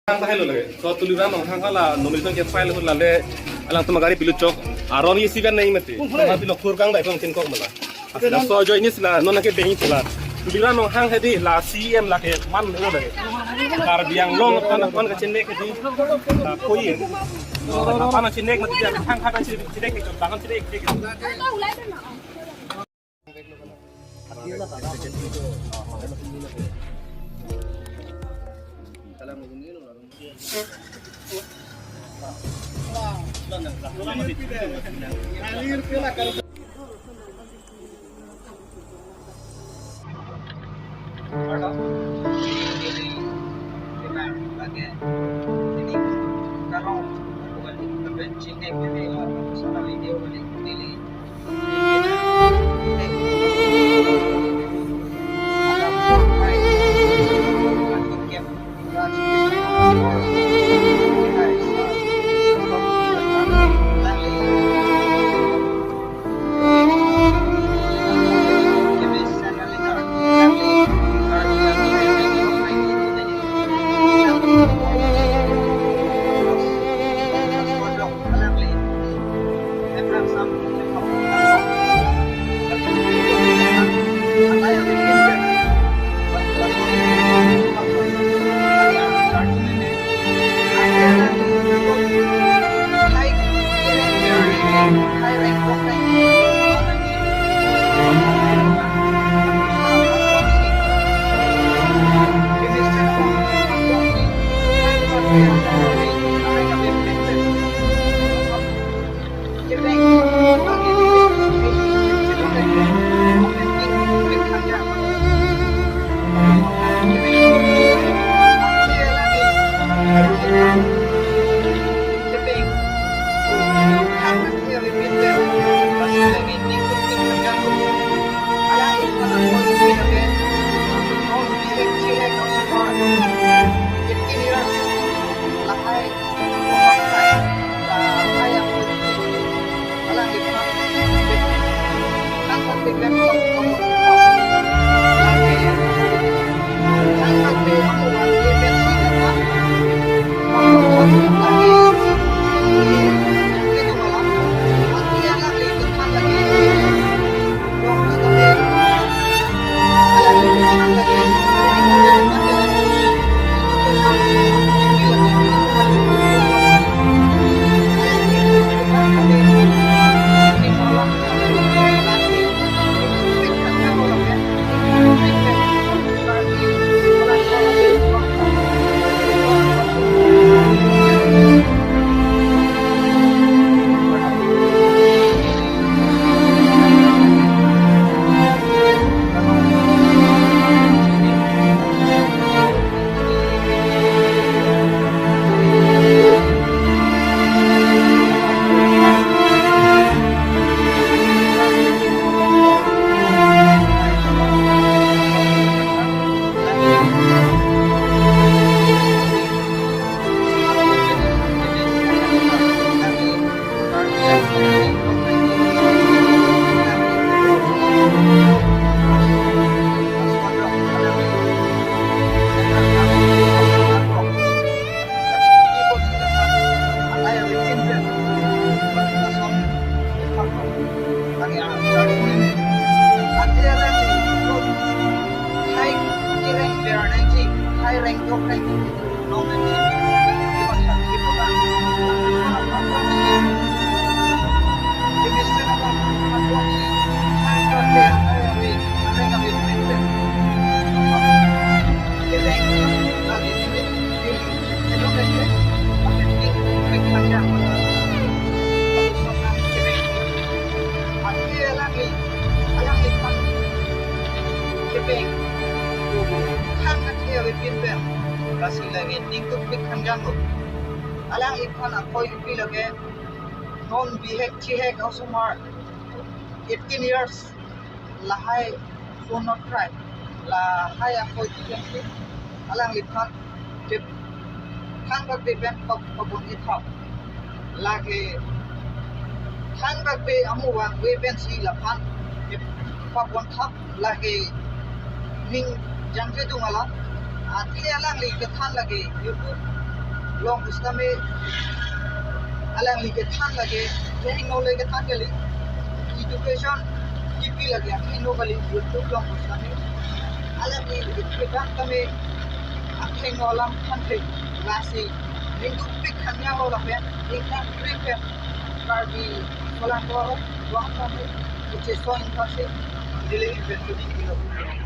Tang tak hello lagi. So tulisan orang tang kala nomination ke file hul lalle alang tu magari pilu cok. Aron ye sivan nahi mati. Tapi pilu kur kang dah ikon tin kok mala. So jo ini sila nona ke behin sila. Tulisan orang tang hedi lasi em lagi man hello lagi. Kar biang long kan ke cinde ke di. Koi. Apa nak cinde mati dia tang kata cinde ke tangan cinde ke. Alang iphan akoy pilage non bihek chihek ausumar 18 years lahai for not try lahai akoy pilage alang iphan tip khang bak be ben pabun ithap lage khang bak be amuwa we ben si laphan tip pabun thap lage ning jangje dungala athi alang li ke than lage youtube long kami alang li ke thang lage training no lage thang gali education kipi lage no gali youtube long kami alang li ke thang kami akheng no alam thang lasi minggu pik khanya ho la pe ekam prepare karbi kolang ko wang kami che soin thase delivery